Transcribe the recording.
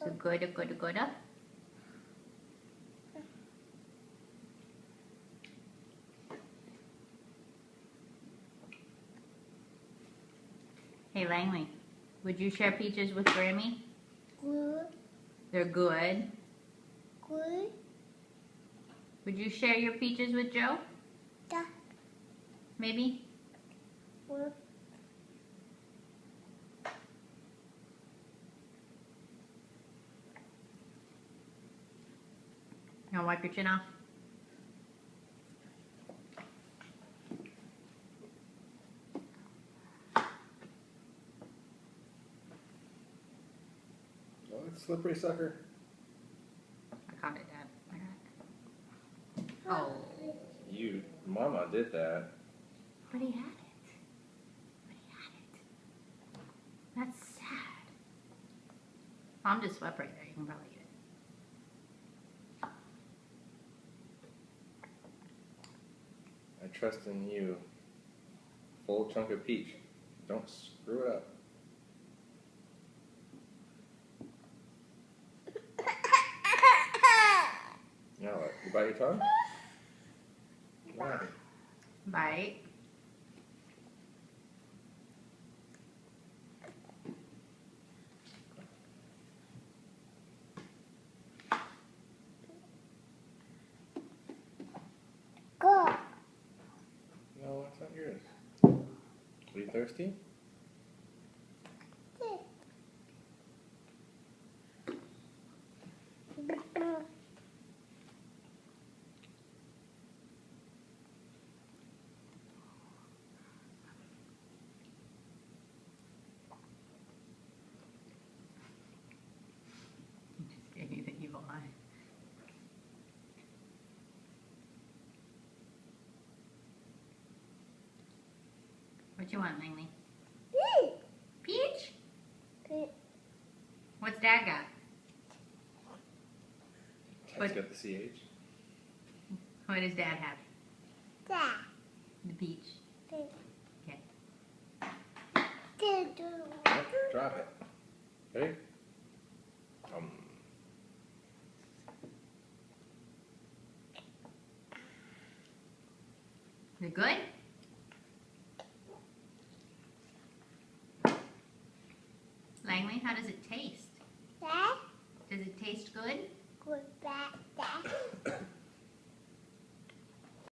So good, good, good. Hey Langley, would you share peaches with Grammy? Good. They're good. Good. Would you share your peaches with Joe? Da. Maybe? Good. You wanna wipe your chin off? Oh, it's slippery sucker. I caught it, Dad. I got it. Oh. Mama did that. But he had it. But he had it. That's sad. Mom just swept right there. You can probably get it. I trust in you. Full chunk of peach. Don't screw it up. Now what? You bite your tongue? Why? Bite. Go. No, that's not yours. Are you thirsty? Just gave me the evil eye. What you want, Langley? Peach? Good. What's Dad got? It's got the CH. What does Dad have? Da. The peach. Good. Okay. Good. Oh, drop it. Ready? Is it good? Langley, how does it taste?